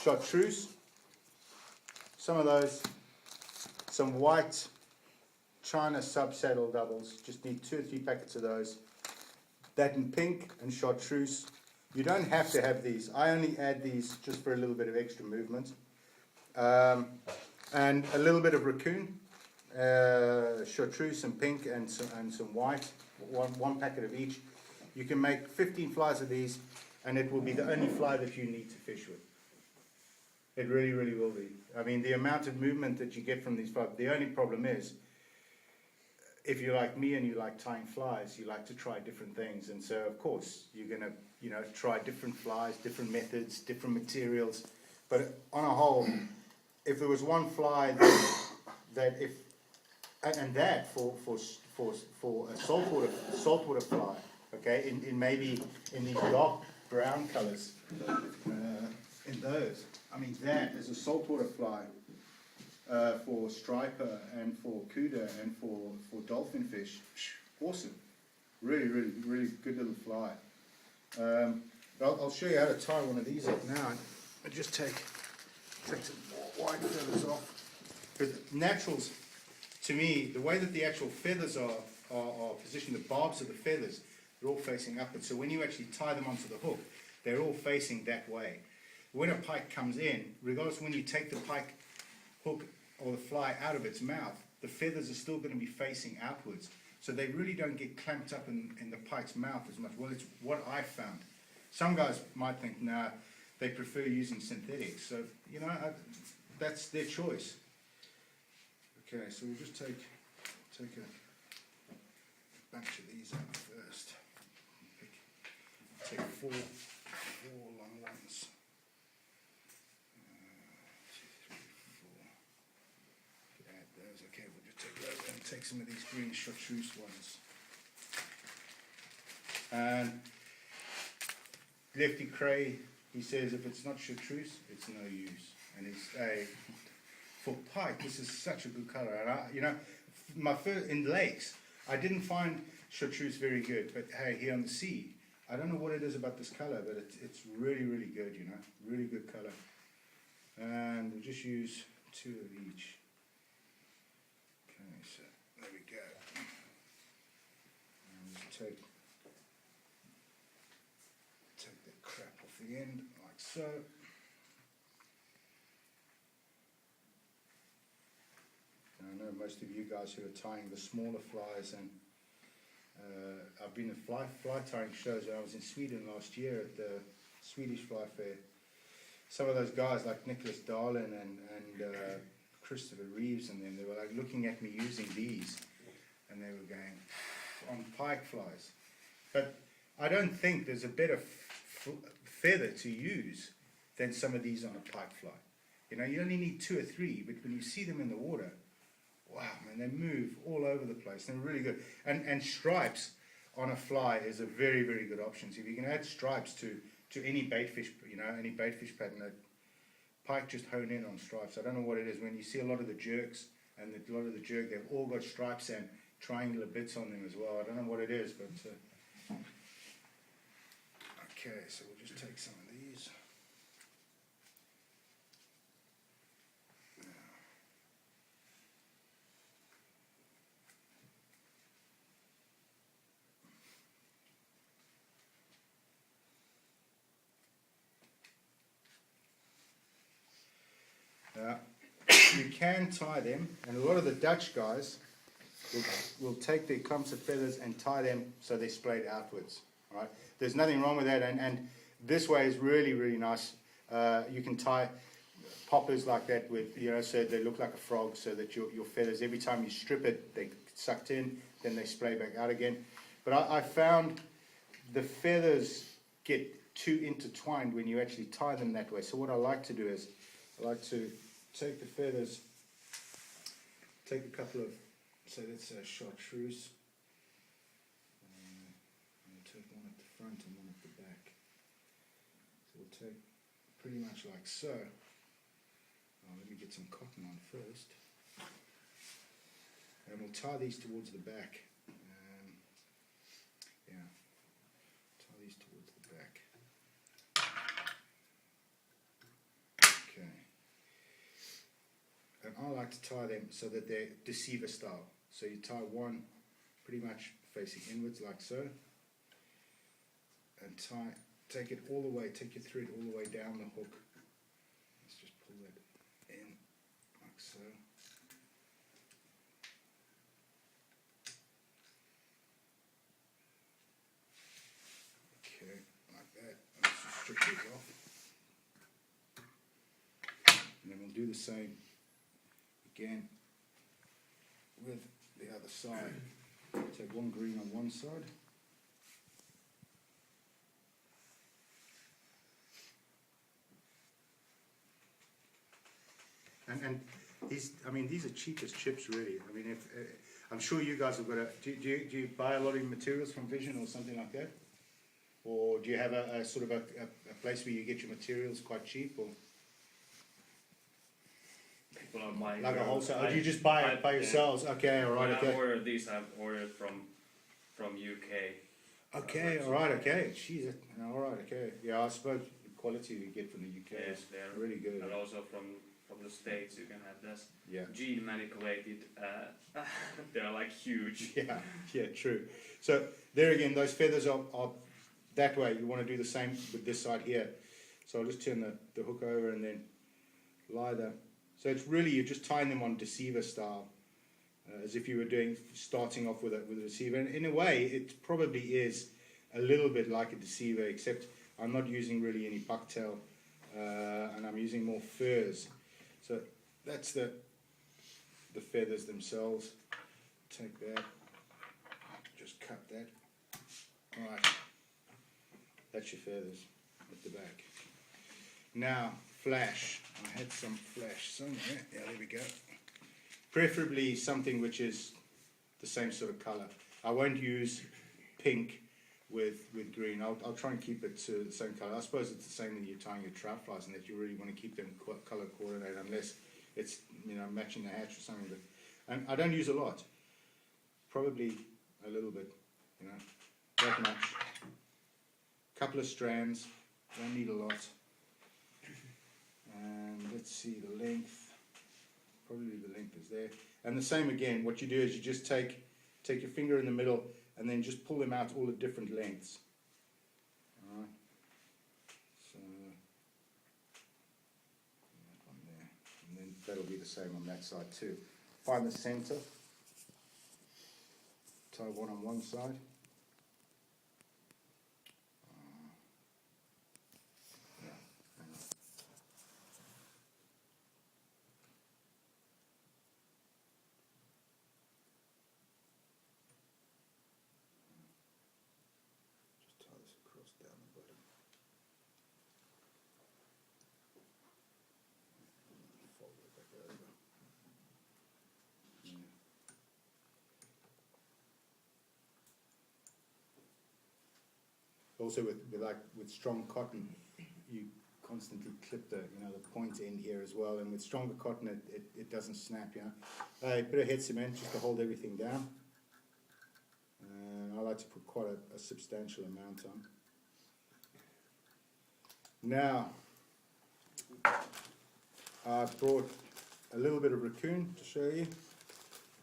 chartreuse, some of those, some white China sub-saddle doubles, just need 2 or 3 packets of those. That in pink and chartreuse. You don't have to have these. I only add these just for a little bit of extra movement. And a little bit of raccoon, chartreuse and pink and some white, one packet of each. You can make 15 flies of these, and it will be the only fly that you need to fish with. It really, really will be. I mean, the amount of movement that you get from these flies, the only problem is, if you're like me and you like tying flies, you like to try different things. And so, of course, you're going to, try different flies, different methods, different materials. But on a whole, if there was one fly that if, and that for a saltwater fly, okay, in maybe in these dark brown colors, in those, I mean, that is a saltwater fly. For striper and for cuda and for dolphin fish, awesome, really, really, really good little fly. I'll show you how to tie one of these up now. I just take some white feathers off. Because naturals, to me, the way that the actual feathers are positioned, the barbs of the feathers, they're all facing upwards. So when you actually tie them onto the hook, they're all facing that way. When a pike comes in, regardless when you take the pike hook or the fly out of its mouth, the feathers are still going to be facing outwards. So they really don't get clamped up in the pike's mouth as much. Well, it's what I found. Some guys might think, nah, they prefer using synthetics. So, that's their choice. Okay, so we'll just take a bunch of these out first. Take four long ones. Okay, we'll just take those and take some of these green chartreuse ones. And Lefty Cray, he says if it's not chartreuse, it's no use. And for pike, this is such a good color. And my first in lakes, I didn't find chartreuse very good, but hey, here on the sea, I don't know what it is about this color, but it's really, really good. Really good color. And we'll just use 2 of each. So there we go. And just take the crap off the end, like so. And I know most of you guys who are tying the smaller flies, and I've been at fly tying shows. I was in Sweden last year at the Swedish Fly Fair. Some of those guys like Nicholas Darlin and Christopher Reeves and them, they were like looking at me using these, and they were going on pike flies. But I don't think there's a better feather to use than some of these on a pike fly. You only need 2 or 3, but when you see them in the water, wow, man, they move all over the place. They're really good. And stripes on a fly is a very, very good option. So if you can add stripes to any baitfish, any baitfish pattern, pike just hone in on stripes. I don't know what it is. When you see a lot of the jerks, and a lot of the jerk, they've all got stripes and triangular bits on them as well. I don't know what it is, but okay, so we'll just take some of these. You can tie them, and a lot of the Dutch guys will take their clumps of feathers and tie them so they're splayed outwards. Right? There's nothing wrong with that, and this way is really, really nice. You can tie poppers like that with, so they look like a frog, so that your feathers, every time you strip it, they get sucked in, then they splay back out again. But I found the feathers get too intertwined when you actually tie them that way. So what I like to do is, I like to take the feathers, take a couple of, so that's a chartreuse, and take one at the front and one at the back. So we'll take pretty much like so. Let me get some cotton on first. And we'll tie these towards the back. Tie these towards the back. I like to tie them so that they're Deceiver style. So you tie one pretty much facing inwards like so, and take it all the way, take your thread all the way down the hook. Let's just pull that in like so. Okay, like that. Let's just strip these off. And then we'll do the same again with the other side. Take one green on one side. And these, I mean, these are cheap as chips, really. I mean, if I'm sure you guys have got a. Do you buy a lot of materials from Vision or something like that, or do you have a sort of a place where you get your materials quite cheap, or people are buying like a wholesale? Or do you just buy it by yourselves? Okay, all right, when okay. I ordered these, I've ordered from UK. Okay, all right, okay. Jeez, all right, okay. Yeah, I suppose the quality we get from the UK Yes, is they're really good. and also from the States you can have this Yeah. gene manipulated. They're like huge. Yeah, yeah, true. So there again, those feathers are that way. You want to do the same with this side here. So I'll just turn the hook over and then lie the. So it's really, you're just tying them on Deceiver style, as if you were starting off with a Deceiver. And in a way, it probably is a little bit like a Deceiver, except I'm not using really any bucktail, and I'm using more furs. So that's the feathers themselves. Take that, just cut that. All right, that's your feathers at the back. Now, flash. I had some flash somewhere. Yeah, there we go. Preferably something which is the same sort of color. I won't use pink with green. I'll try and keep it to the same color. I suppose it's the same when you're tying your trout flies, and that you really want to keep them color coordinated, unless it's, you know, matching the hatch or something. But and I don't use a lot. Probably a little bit, you know, that much. Couple of strands. Don't need a lot. And let's see the length. Probably the length is there. And the same again. What you do is you just take your finger in the middle and then just pull them out all at different lengths. Alright. So that one there. And then that'll be the same on that side too. Find the center. Tie one on one side. Also with strong cotton, you constantly clip the point end here as well, and with stronger cotton it doesn't snap, you know. A bit of head cement just to hold everything down. I like to put quite a substantial amount on. Now I brought a little bit of raccoon to show you,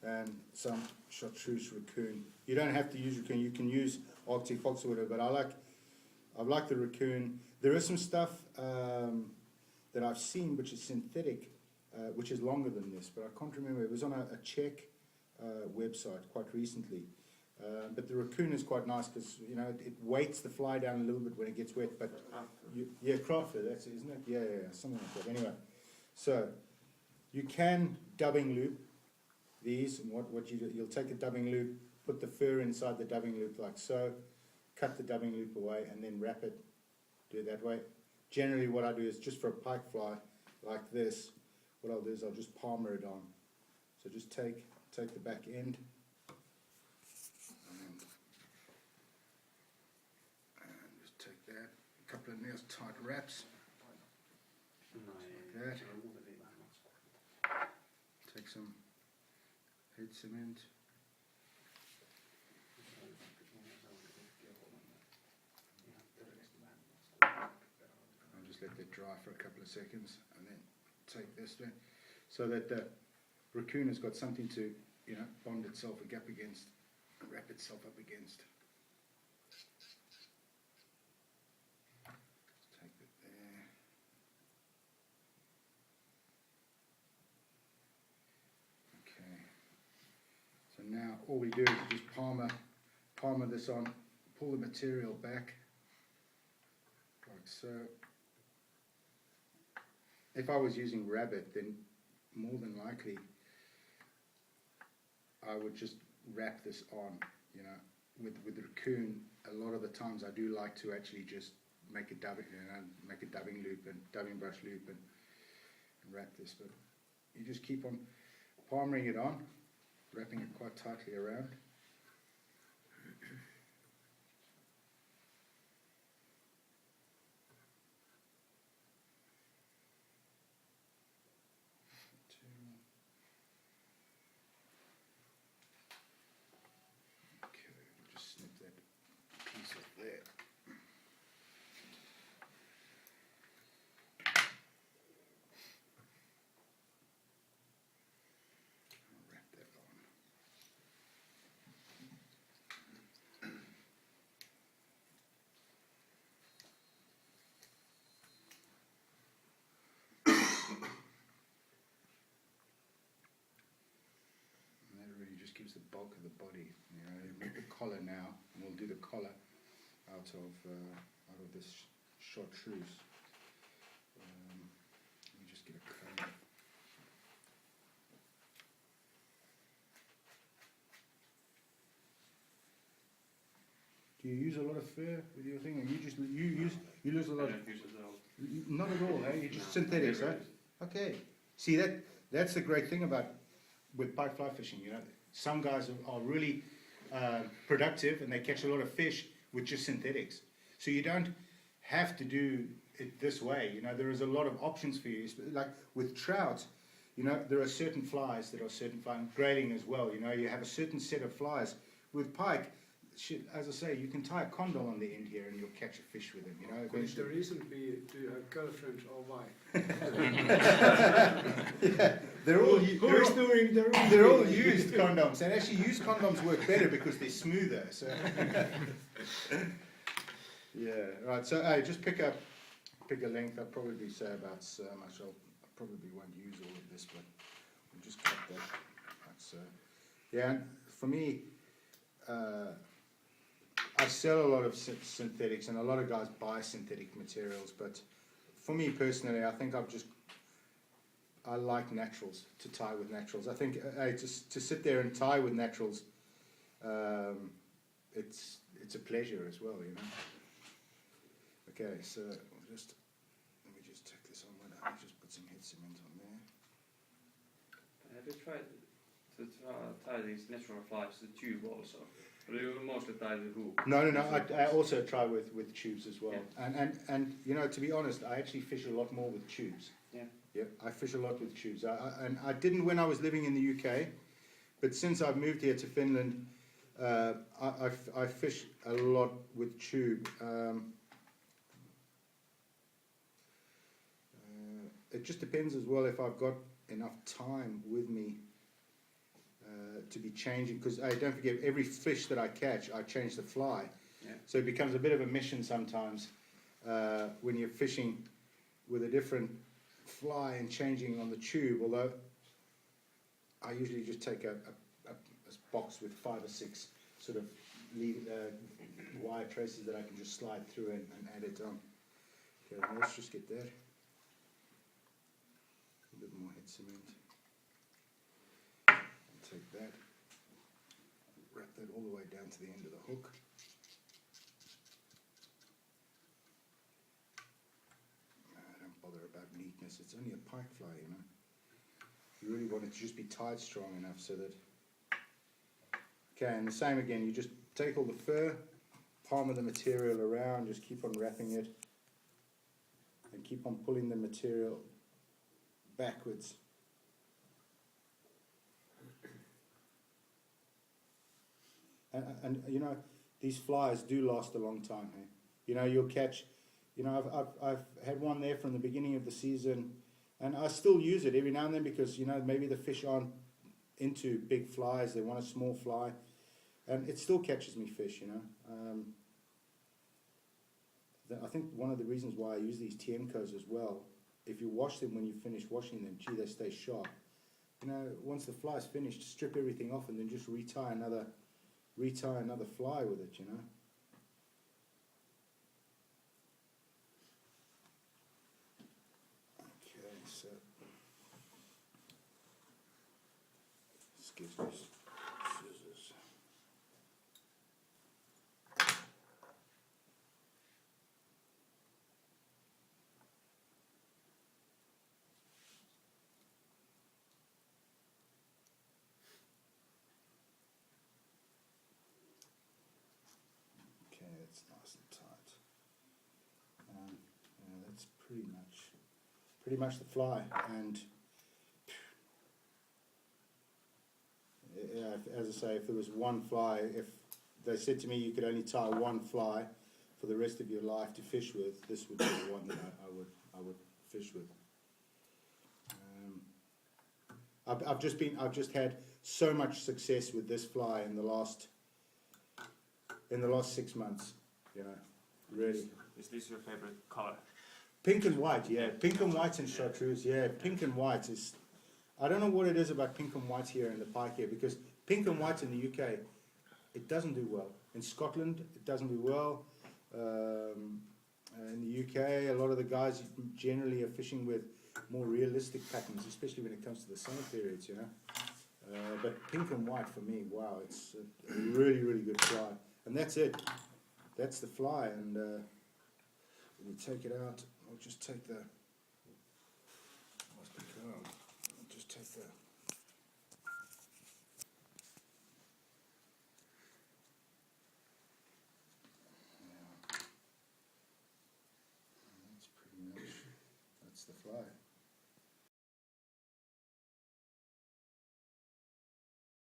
and some chartreuse raccoon. You don't have to use raccoon, you can use Arctic fox or whatever, but I like the raccoon. There is some stuff that I've seen which is synthetic, which is longer than this, but I can't remember. It was on a Czech website quite recently. But the raccoon is quite nice because, you know, it weights the fly down a little bit when it gets wet. But yeah, crafter, that's it, isn't it? Yeah, something like that. Anyway, so you can dubbing loop these, and what you do, you'll take a dubbing loop, put the fur inside the dubbing loop like so, cut the dubbing loop away, and then wrap it. Do it that way. Generally, what I do is just for a pike fly like this. What I'll do is I'll just palmer it on. So just take the back end. And just take that, a couple of nails, tight wraps, like that. Take some head cement. I'll just let that dry for a couple of seconds and then take this one, so that raccoon has got something to, bond itself up against, wrap itself up against. Take it there. Okay. So now all we do is just palmer this on, pull the material back, like so. If I was using rabbit, then more than likely I would just wrap this on, with raccoon. A lot of the times I do like to actually just make a dubbing, make a dubbing loop and dubbing brush loop and wrap this, but you just keep on palmering it on, wrapping it quite tightly around. Okay, we'll just snip that piece off there. I'll wrap that on. And that really just gives the bulk of the body. You make the collar now, and we'll do the collar out of this chartreuse. Let me just get a comb. Do you use a lot of fur with your thing, or you lose a I lot? don't use it at all. Not at all, eh? You just No, synthetics, never right? used. Okay. See, that's the great thing about with pike fly fishing. Some guys are really productive and they catch a lot of fish with just synthetics. So you don't have to do it this way. There is a lot of options for you. Like with trout, there are certain flies that are certain fly, and grading as well. You have a certain set of flies. With pike, as I say, you can tie a condom on the end here and you'll catch a fish with them. It's the reason we do a girlfriend or wife. Yeah, they're all doing the wrong they're all thing? used condoms, and actually used condoms work better because they're smoother. So yeah, right. So just pick a length. I'll probably say about so much. I probably won't use all of this, but we'll just cut that. Like so. Yeah, and for me, I sell a lot of synthetics, and a lot of guys buy synthetic materials. But for me personally, I think I like naturals, to tie with naturals. I think to sit there and tie with naturals, it's a pleasure as well, Okay, so let me just take this on. I'll just put some head cement on there. Have you tried to tie these natural flies to the tube also? Or do you mostly tie the hook? No. I also try with tubes as well. Yeah. And to be honest, I actually fish a lot more with tubes. Yeah. Yeah, I fish a lot with tubes. I didn't when I was living in the UK, but since I've moved here to Finland, I fish a lot with tube. It just depends as well if I've got enough time with me to be changing, because don't forget, every fish that I catch, I change the fly. Yeah. So it becomes a bit of a mission sometimes when you're fishing with a different fly and changing on the tube, although I usually just take a box with 5 or 6 sort of wire traces that I can just slide through and add it on. Okay, let's just get that. A bit more head cement. Take that, wrap that all the way down to the end of the hook. Don't bother about neatness, it's only a pike fly, You really want it to just be tied strong enough so that... Okay, and the same again, you just take all the fur, palm of the material around, just keep on wrapping it, and keep on pulling the material backwards. And these flies do last a long time. You'll catch. I've had one there from the beginning of the season, and I still use it every now and then because maybe the fish aren't into big flies. They want a small fly, and it still catches me fish, you know. I think one of the reasons why I use these TMCOs as well, if you wash them when you finish washing them, gee, they stay sharp. You know, once the fly's finished, strip everything off and then just retie another fly with it, you know. Okay, so excuse me, scissors. Okay, that's nice and tight. Yeah, that's pretty much the fly. And yeah, as I say, if there was one fly, if they said to me you could only tie one fly for the rest of your life to fish with, this would be the one that I would fish with. I've just had so much success with this fly in the last 6 months, you know, really. Is this your favorite color? Pink and white, yeah. Pink and white and chartreuse, yeah. Pink and white is... I don't know what it is about pink and white here in the pike here, because pink and white in the UK, it doesn't do well. In Scotland, it doesn't do well. In the UK, a lot of the guys generally are fishing with more realistic patterns, especially when it comes to the summer periods, you know. But pink and white for me, wow, it's a really, really good fly. And that's it. That's the fly. And when you take it out, I'll just take the... What's the comb? I'll just take the... Yeah. And that's pretty much... That's the fly.